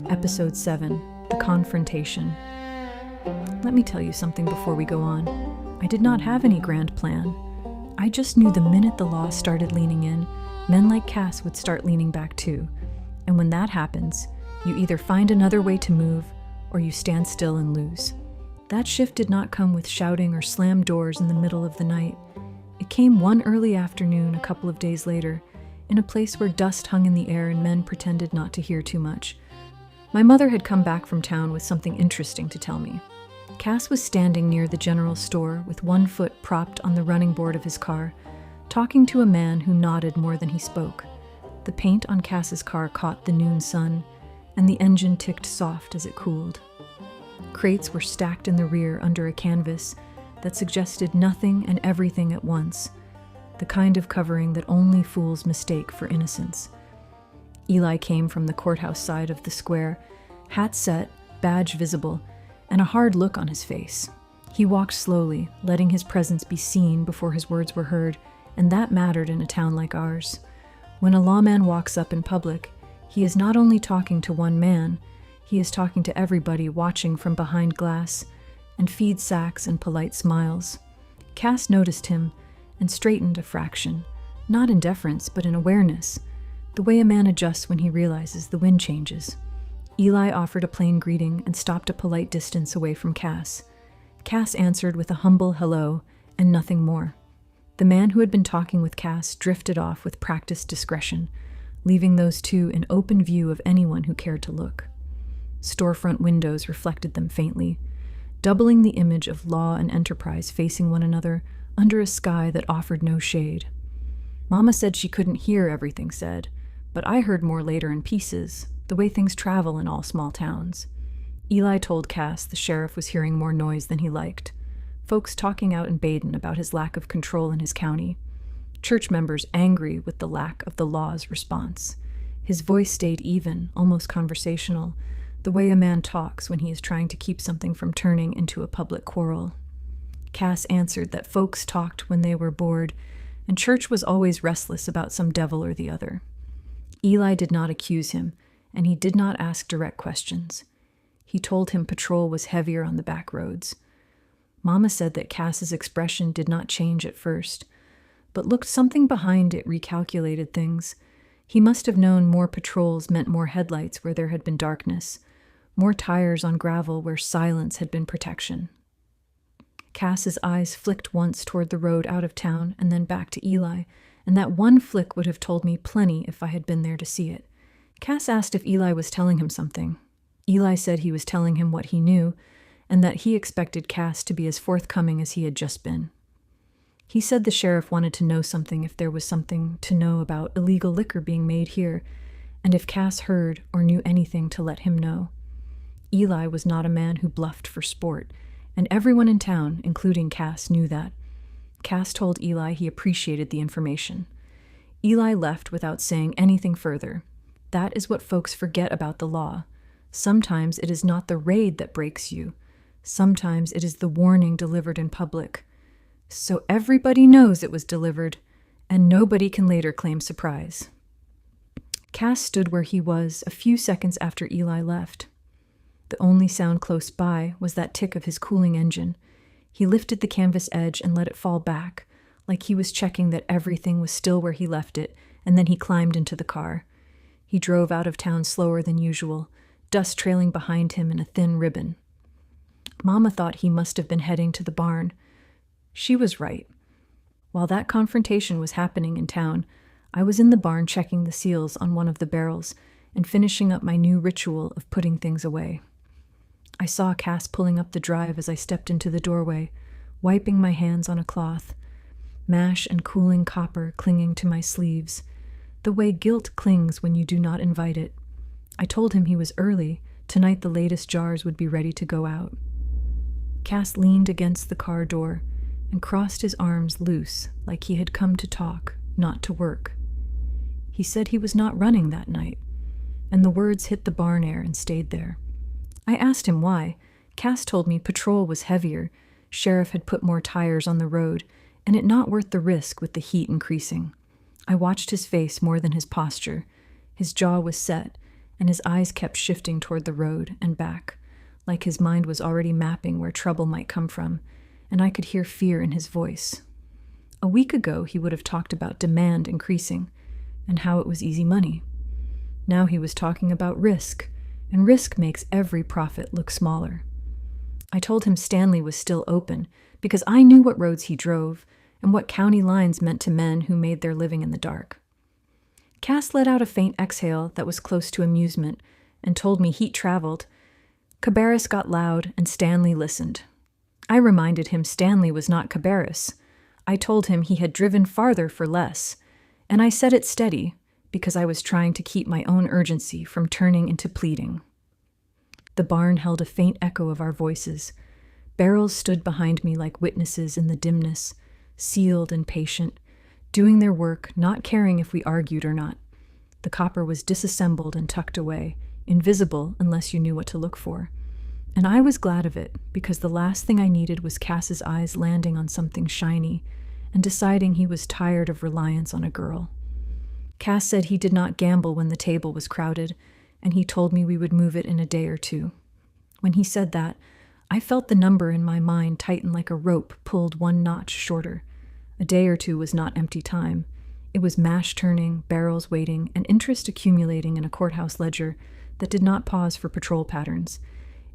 Episode 7, The Confrontation. Let me tell you something before we go on. I did not have any grand plan. I just knew the minute the law started leaning in, men like Cass would start leaning back too. And when that happens, you either find another way to move, or you stand still and lose. That shift did not come with shouting or slammed doors in the middle of the night. It came one early afternoon a couple of days later, in a place where dust hung in the air and men pretended not to hear too much. My mother had come back from town with something interesting to tell me. Cass was standing near the general store with one foot propped on the running board of his car, talking to a man who nodded more than he spoke. The paint on Cass's car caught the noon sun, and the engine ticked soft as it cooled. Crates were stacked in the rear under a canvas that suggested nothing and everything at once, the kind of covering that only fools mistake for innocence. Eli came from the courthouse side of the square, hat set, badge visible, and a hard look on his face. He walked slowly, letting his presence be seen before his words were heard, and that mattered in a town like ours. When a lawman walks up in public, he is not only talking to one man, he is talking to everybody watching from behind glass, and feed sacks and polite smiles. Cass noticed him and straightened a fraction, not in deference, but in awareness, the way a man adjusts when he realizes the wind changes. Eli offered a plain greeting and stopped a polite distance away from Cass. Cass answered with a humble hello and nothing more. The man who had been talking with Cass drifted off with practiced discretion, leaving those two in open view of anyone who cared to look. Storefront windows reflected them faintly, doubling the image of law and enterprise facing one another under a sky that offered no shade. Mama said she couldn't hear everything said, but I heard more later in pieces, the way things travel in all small towns. Eli told Cass the sheriff was hearing more noise than he liked, folks talking out in Baden about his lack of control in his county, church members angry with the lack of the law's response. His voice stayed even, almost conversational, the way a man talks when he is trying to keep something from turning into a public quarrel. Cass answered that folks talked when they were bored, and church was always restless about some devil or the other. Eli did not accuse him, and he did not ask direct questions. He told him patrol was heavier on the back roads. Mama said that Cass's expression did not change at first, but looked something behind it recalculated things. He must have known more patrols meant more headlights where there had been darkness, more tires on gravel where silence had been protection. Cass's eyes flicked once toward the road out of town and then back to Eli, and that one flick would have told me plenty if I had been there to see it. Cass asked if Eli was telling him something. Eli said he was telling him what he knew, and that he expected Cass to be as forthcoming as he had just been. He said the sheriff wanted to know something if there was something to know about illegal liquor being made here, and if Cass heard or knew anything to let him know. Eli was not a man who bluffed for sport, and everyone in town, including Cass, knew that. Cass told Eli he appreciated the information. Eli left without saying anything further. That is what folks forget about the law. Sometimes it is not the raid that breaks you. Sometimes it is the warning delivered in public. So everybody knows it was delivered, and nobody can later claim surprise. Cass stood where he was a few seconds after Eli left. The only sound close by was that tick of his cooling engine. He lifted the canvas edge and let it fall back, like he was checking that everything was still where he left it, and then he climbed into the car. He drove out of town slower than usual, dust trailing behind him in a thin ribbon. Mama thought he must have been heading to the barn. She was right. While that confrontation was happening in town, I was in the barn checking the seals on one of the barrels and finishing up my new ritual of putting things away. I saw Cass pulling up the drive as I stepped into the doorway, wiping my hands on a cloth, mash and cooling copper clinging to my sleeves, the way guilt clings when you do not invite it. I told him he was early. Tonight the latest jars would be ready to go out. Cass leaned against the car door and crossed his arms loose like he had come to talk, not to work. He said he was not running that night, and the words hit the barn air and stayed there. I asked him why. Cass told me patrol was heavier, sheriff had put more tires on the road, and it not worth the risk with the heat increasing. I watched his face more than his posture. His jaw was set, and his eyes kept shifting toward the road and back, like his mind was already mapping where trouble might come from, and I could hear fear in his voice. A week ago, he would have talked about demand increasing and how it was easy money. Now he was talking about risk, and risk makes every profit look smaller. I told him Stanley was still open because I knew what roads he drove and what county lines meant to men who made their living in the dark. Cass let out a faint exhale that was close to amusement and told me heat traveled. Cabarrus got loud and Stanley listened. I reminded him Stanley was not Cabarrus. I told him he had driven farther for less, and I said it steady because I was trying to keep my own urgency from turning into pleading. The barn held a faint echo of our voices. Barrels stood behind me like witnesses in the dimness, sealed and patient, doing their work, not caring if we argued or not. The copper was disassembled and tucked away, invisible unless you knew what to look for. And I was glad of it, because the last thing I needed was Cass's eyes landing on something shiny and deciding he was tired of reliance on a girl. Cass said he did not gamble when the table was crowded, and he told me we would move it in a day or two. When he said that, I felt the number in my mind tighten like a rope pulled one notch shorter. A day or two was not empty time. It was mash turning, barrels waiting, and interest accumulating in a courthouse ledger that did not pause for patrol patterns.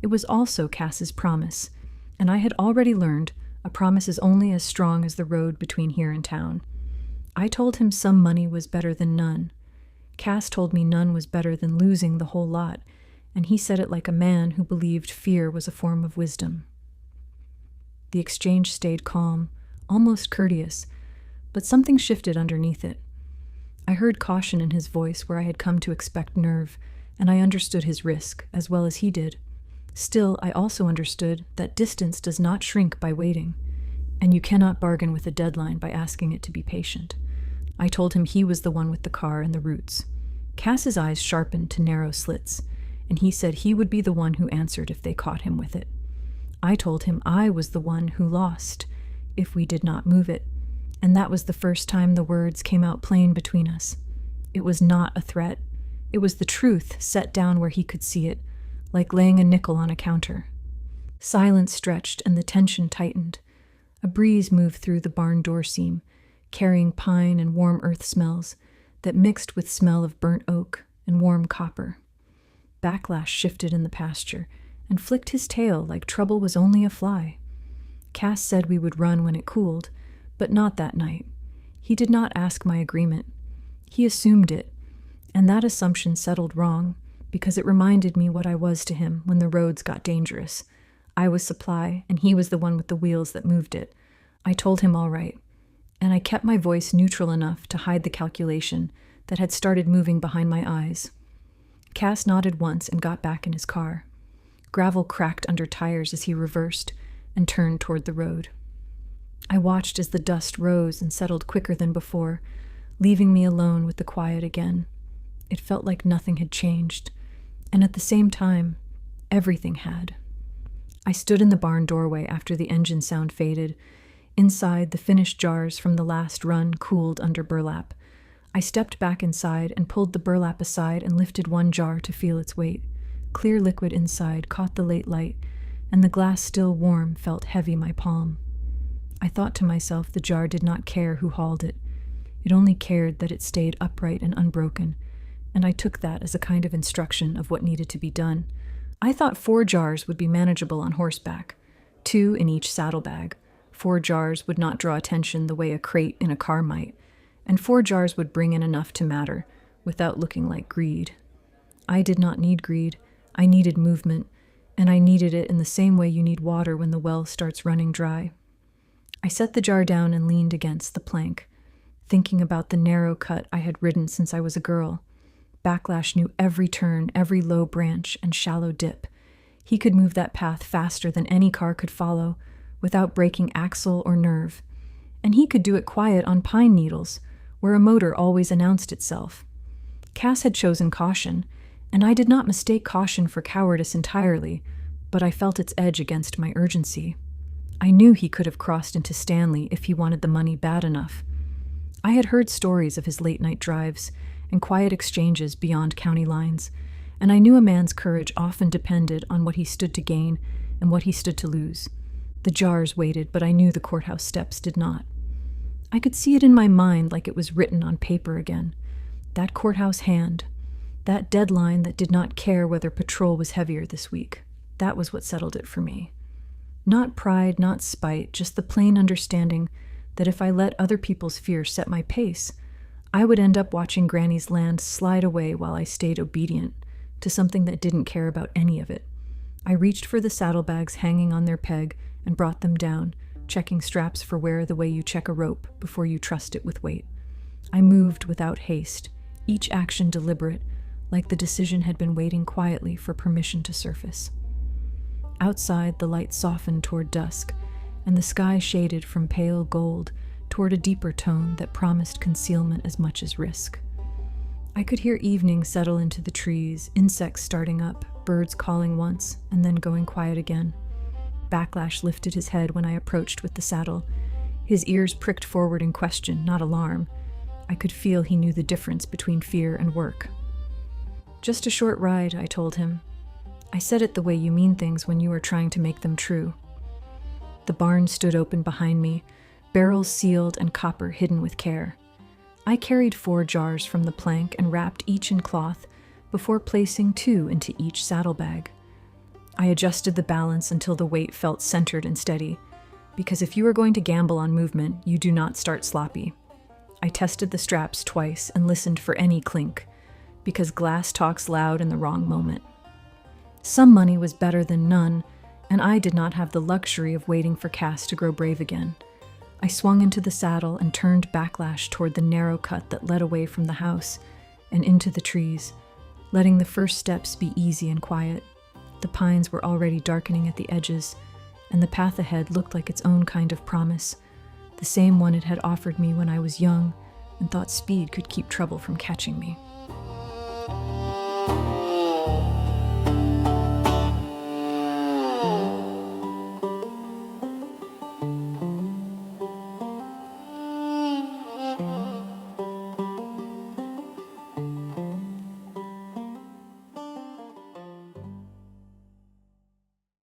It was also Cass's promise, and I had already learned a promise is only as strong as the road between here and town. I told him some money was better than none. Cass told me none was better than losing the whole lot, and he said it like a man who believed fear was a form of wisdom. The exchange stayed calm, almost courteous, but something shifted underneath it. I heard caution in his voice where I had come to expect nerve, and I understood his risk as well as he did. Still, I also understood that distance does not shrink by waiting, and you cannot bargain with a deadline by asking it to be patient. I told him he was the one with the car and the roots. Cass's eyes sharpened to narrow slits, and he said he would be the one who answered if they caught him with it. I told him I was the one who lost if we did not move it, and that was the first time the words came out plain between us. It was not a threat. It was the truth set down where he could see it, like laying a nickel on a counter. Silence stretched and the tension tightened. A breeze moved through the barn door seam, carrying pine and warm earth smells that mixed with smell of burnt oak and warm copper. Backlash shifted in the pasture and flicked his tail like trouble was only a fly. Cass said we would run when it cooled, but not that night. He did not ask my agreement. He assumed it, and that assumption settled wrong, because it reminded me what I was to him when the roads got dangerous. I was supply, and he was the one with the wheels that moved it. I told him all right, and I kept my voice neutral enough to hide the calculation that had started moving behind my eyes. Cass nodded once and got back in his car. Gravel cracked under tires as he reversed and turned toward the road. I watched as the dust rose and settled quicker than before, leaving me alone with the quiet again. It felt like nothing had changed, and at the same time, everything had. I stood in the barn doorway after the engine sound faded. Inside, the finished jars from the last run cooled under burlap. I stepped back inside and pulled the burlap aside and lifted one jar to feel its weight. Clear liquid inside caught the late light, and the glass still warm felt heavy my palm. I thought to myself the jar did not care who hauled it. It only cared that it stayed upright and unbroken, and I took that as a kind of instruction of what needed to be done. I thought 4 jars would be manageable on horseback, 2 in each saddlebag. 4 jars would not draw attention the way a crate in a car might, and 4 jars would bring in enough to matter, without looking like greed. I did not need greed. I needed movement, and I needed it in the same way you need water when the well starts running dry. I set the jar down and leaned against the plank, thinking about the narrow cut I had ridden since I was a girl. Backlash knew every turn, every low branch, and shallow dip. He could move that path faster than any car could follow, without breaking axle or nerve. And he could do it quiet on pine needles, where a motor always announced itself. Cass had chosen caution, and I did not mistake caution for cowardice entirely, but I felt its edge against my urgency. I knew he could have crossed into Stanley if he wanted the money bad enough. I had heard stories of his late-night drives and quiet exchanges beyond county lines, and I knew a man's courage often depended on what he stood to gain and what he stood to lose. The jars waited, but I knew the courthouse steps did not. I could see it in my mind like it was written on paper again. That courthouse hand, that deadline that did not care whether patrol was heavier this week. That was what settled it for me. Not pride, not spite, just the plain understanding that if I let other people's fear set my pace, I would end up watching Granny's land slide away while I stayed obedient to something that didn't care about any of it. I reached for the saddlebags hanging on their peg and brought them down, checking straps for wear the way you check a rope before you trust it with weight. I moved without haste, each action deliberate, like the decision had been waiting quietly for permission to surface. Outside, the light softened toward dusk, and the sky shaded from pale gold toward a deeper tone that promised concealment as much as risk. I could hear evening settle into the trees, insects starting up, birds calling once, and then going quiet again. Backlash lifted his head when I approached with the saddle. His ears pricked forward in question, not alarm. I could feel he knew the difference between fear and work. "Just a short ride," I told him. I said it the way you mean things when you are trying to make them true. The barn stood open behind me, barrels sealed and copper hidden with care. I carried 4 jars from the plank and wrapped each in cloth before placing 2 into each saddlebag. I adjusted the balance until the weight felt centered and steady, because if you are going to gamble on movement, you do not start sloppy. I tested the straps twice and listened for any clink, because glass talks loud in the wrong moment. Some money was better than none, and I did not have the luxury of waiting for Cass to grow brave again. I swung into the saddle and turned Backlash toward the narrow cut that led away from the house and into the trees, letting the first steps be easy and quiet. The pines were already darkening at the edges, and the path ahead looked like its own kind of promise, the same one it had offered me when I was young and thought speed could keep trouble from catching me.